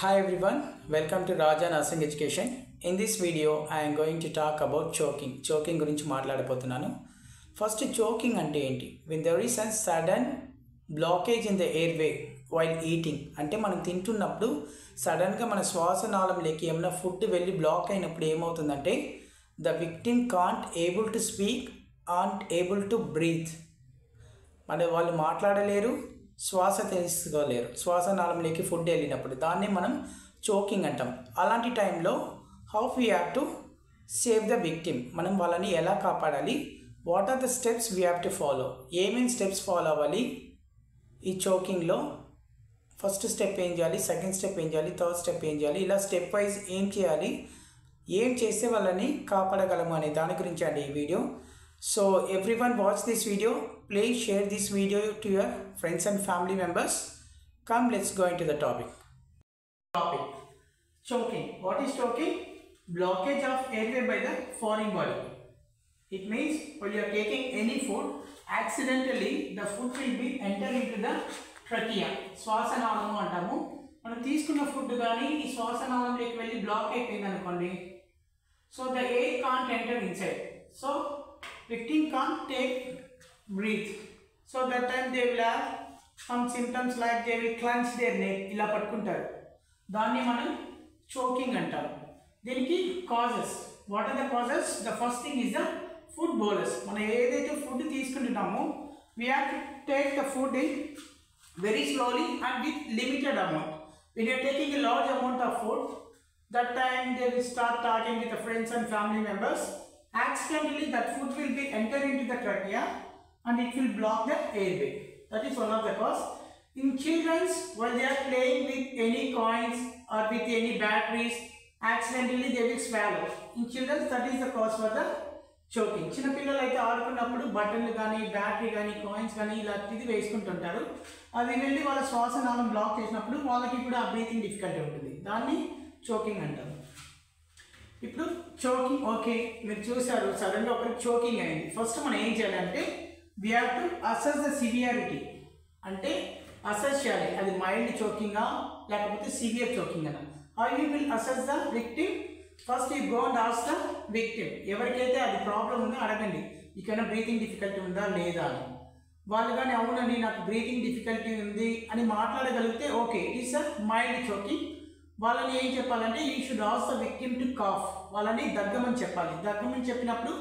Hi everyone, welcome to Raja Nursing Education. In this video, I am going to talk about choking. Choking గురించి మాట్లాడబోతున్నాను. First, choking అంటే ఏంటి? When there is a sudden blockage in the airway while eating. అంటే మనం తింటున్నప్పుడు సడన్గా మన శ్వాసనాళంలోకి ఏమైనా ఫుడ్ వెళ్ళి బ్లాక్ అయినప్పుడు ఏమవుతుందంటే the victim can't able to speak, aren't able to breathe. వాళ్ళు మాట్లాడలేరు, శ్వాస తీసుకోలేరు, శ్వాసనాళంలోకి ఫుడ్ వెళ్ళినప్పుడు దాన్ని మనం చోకింగ్ అంటాం. అలాంటి టైంలో how we have to save the victim, మనం వాళ్ళని ఎలా కాపాడాలి, what are the steps we have to follow, ఏమేమి స్టెప్స్ ఫాలో అవ్వాలి ఈ చోకింగ్లో. ఫస్ట్ స్టెప్ ఏం చేయాలి, సెకండ్ స్టెప్ ఏం చేయాలి, థర్డ్ స్టెప్ ఏం చేయాలి, ఇలా స్టెప్ వైజ్ ఏం చేయాలి, ఏం చేస్తే వాళ్ళని కాపాడగలము అనే దాని గురించి అండి ఈ video. So everyone watch this video, please share this video to your friends and family members. Come, let's go into the topic. Choking. What is choking? Blockage of airway by the foreign body. It means when you are taking any food, accidentally the food will be enter into the trachea. శ్వాసనాళము అంటాము. మనం తీసుకున్న food కానీ ఈ శ్వాసనాళంలోకి వెళ్ళి black అయిపోయింది అనుకోండి, so the air can't enter inside. So victim can't breathe. So that time they will have some symptoms like they will clench their neck, ఇలా పట్టుకుంటారు. దాన్ని మనం choking అంటాం. దీనికి causes, what are the causes? The first thing is the food bolus. మనం ఏదైతే food తీసుకుంటున్నామో we have to take the food in very slowly and with limited amount. When you are taking a large amount of food, that time they will start talking with the friends and family members. Accidentally that food will be enter into the trachea and it will block the airway. That is one of the cause. In children, while they are playing with any coins or with any batteries, accidentally they will swallow. In children, that is the cause for the choking. చిన్న పిల్లలు అయితే ఆడుకున్నప్పుడు బటన్లు కానీ battery కానీ coins కానీ ఇలా ఇది వేసుకుంటుంటారు. అది వెళ్ళి వాళ్ళ శ్వాసనాళం బ్లాక్ చేసినప్పుడు వాళ్ళకి కూడా ఆ బ్రీతింగ్ డిఫికల్టీ ఉంటుంది. దాన్ని చోకింగ్ అంటారు. ఇప్పుడు చోకింగ్ ఓకే, మీరు చూసారు సడన్గా ఒకరికి చోకింగ్ అయింది. ఫస్ట్ మనం ఏం చేయాలంటే we have to assess the severity. అంటే అసెస్ చేయాలి అది మైల్డ్ చోకింగా లేకపోతే సివియర్ చోకింగ్ అనా. How you will assess the victim? First you go and ask the victim. ఎవరికైతే అది ప్రాబ్లం ఉందో అడగండి, ఇకైనా బ్రీతింగ్ డిఫికల్టీ ఉందా లేదా అని. వాళ్ళు కానీ అవునండి నాకు బ్రీతింగ్ డిఫికల్టీ ఉంది అని మాట్లాడగలిగితే okay, it's a mild choking. వాళ్ళని ఏం చెప్పాలంటే you should ask the victim to cough, వాళ్ళని దగ్గమని చెప్పాలి. దగ్గమని చెప్పినప్పుడు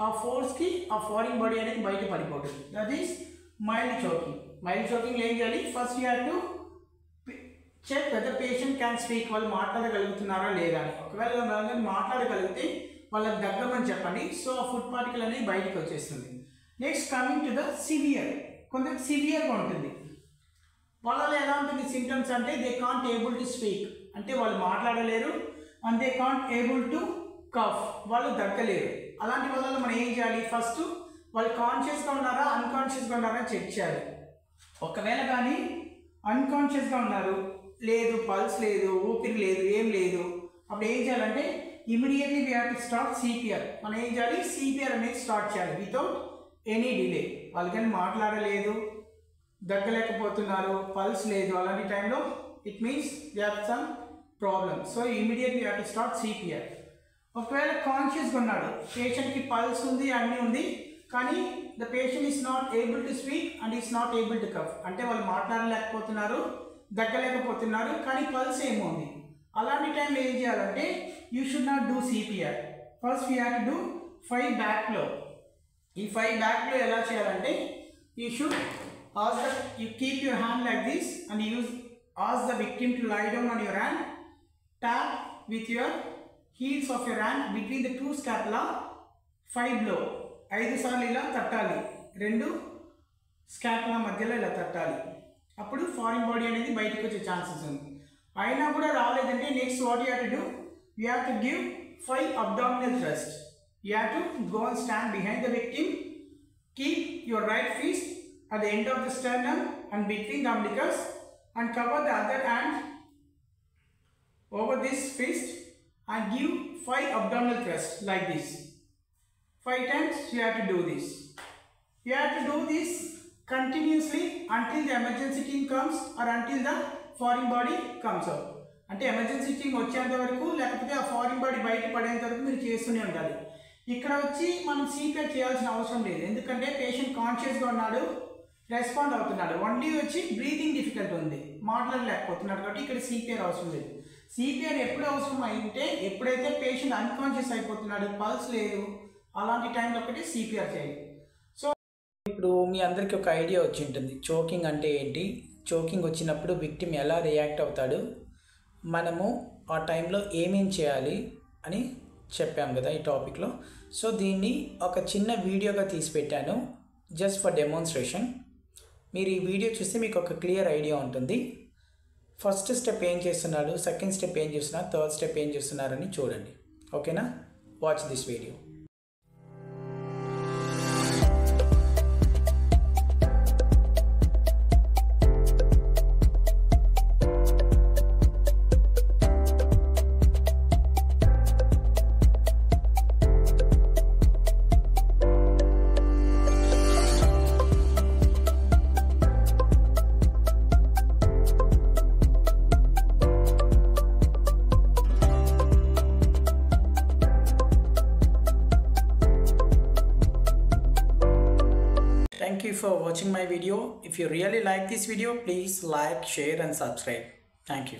ఆ ఫోర్స్కి ఆ ఫారిన్ బాడీ అనేది బయట పడిపోతుంది. That is mild choking. Mild చోకింగ్లో ఏం చేయాలి, first you have to check whether patient can speak, వాళ్ళు మాట్లాడగలుగుతున్నారా లేదా అని. ఒకవేళ వాళ్ళని మాట్లాడగలిగితే వాళ్ళకి దగ్గమని చెప్పండి. సో ఆ ఫుడ్ పార్టికల్ అనేది బయటకు వచ్చేస్తుంది. Next coming to the severe, కొందరికి సివియర్గా ఉంటుంది. వాళ్ళలో ఎలా ఉంటుంది సింటమ్స్ అంటే they can't able to speak, అంటే వాళ్ళు మాట్లాడలేరు. And they can't able to cough, వాళ్ళు దగ్గలేరు. అలాంటి వాళ్ళలో మనం ఏం చేయాలి, ఫస్ట్ వాళ్ళు కాన్షియస్గా ఉన్నారా అన్కాన్షియస్గా ఉన్నారా చెక్ చేయాలి. ఒకవేళ కానీ అన్కాన్షియస్గా ఉన్నారు, లేదు పల్స్ లేదు, ఊపిరి లేదు, ఏం లేదు, అప్పుడు ఏం చేయాలంటే immediately we have to start CPR. మనం ఏం చేయాలి, సిపిఆర్ అనేది స్టార్ట్ చేయాలి వితౌట్ ఎనీ డిలే. వాళ్ళు కానీ మాట్లాడలేదు, దగ్గలేకపోతున్నారు, పల్స్ లేదు, అలాంటి టైంలో it means they have some problem. So immediately you have to start CPR. ఒకవేళ కాన్షియస్గా ఉన్నాడు, పేషెంట్కి పల్స్ ఉంది అన్నీ ఉంది, కానీ the patient is not able to speak and is not able to cough, అంటే వాళ్ళు మాట్లాడలేకపోతున్నారు, దగ్గలేకపోతున్నారు, కానీ పల్స్ ఏమో ఉంది. అలాంటి టైంలో ఏం చేయాలంటే you should not do CPR. First you have to do 5 back flow. ఈ 5 బ్యాక్ ఫ్లో ఎలా చేయాలంటే you should ask that you keep your hand like this and ask the victim to lie down on your hand. Tap with your heels of your hand between the 2 scapula. 5 blow, 5 సార్లు ఇలా తట్టాలి, 2 scapula మధ్యలో ఇలా తట్టాలి. అప్పుడు foreign body అనేది బయటకు వచ్చే chances ఉంది. అయినా కూడా రాలేదంటే next what you have to do, you have to give 5 abdominal thrust. You have to go and stand behind the victim. Keep your right fist at the end of the sternum and between the umbilicus and cover the other hand over this fist and give 5 abdominal thrusts like this. 5 times you have to do this. You have to do this continuously until the emergency team comes or until the foreign body comes out. అంటే emergency stitching వచ్చేంత వరకు లేకపోతే ఆ foreign body బయట పడేంత వరకు మీరు చేస్తూనే ఉండాలి. ఇక్కడ వచ్చి మనం సిపిఆర్ చేయాల్సిన అవసరం లేదు, ఎందుకంటే పేషెంట్ కాన్షియస్గా ఉన్నాడు, రెస్పాండ్ అవుతున్నాడు. ఓన్లీ వచ్చి బ్రీతింగ్ డిఫికల్ట్ ఉంది, మాట్లాడలేకపోతున్నాడు, కాబట్టి ఇక్కడ సిపిఆర్ అవసరం లేదు. సిపిఆర్ ఎప్పుడు అవసరం అయితే ఎప్పుడైతే పేషెంట్ అన్కాన్షియస్ అయిపోతున్నాడు, పల్స్ లేదు, అలాంటి టైంలో ఒకటి సిపిఆర్ చేయాలి. సో ఇప్పుడు మీ అందరికీ ఒక ఐడియా వచ్చి ఉంటుంది చోకింగ్ అంటే ఏంటి, చోకింగ్ వచ్చినప్పుడు విక్టిమ్ ఎలా రియాక్ట్ అవుతాడు, మనము ఆ టైంలో ఏమేం చేయాలి అని చెప్పాం కదా ఈ టాపిక్లో. సో దీన్ని ఒక చిన్న వీడియోగా తీసి పెట్టాను జస్ట్ ఫర్ డెమోన్స్ట్రేషన్. మీరు ఈ వీడియో చూస్తే మీకు ఒక క్లియర్ ఐడియా ఉంటుంది. ఫస్ట్ స్టెప్ ఏం చేస్తున్నాడు, సెకండ్ స్టెప్ ఏం చేస్తున్నారు, థర్డ్ స్టెప్ ఏం చేస్తున్నారని చూడండి. ఓకేనా? Watch this video. Thank you for watching my video. If you really like this video, please like, share and subscribe. Thank you.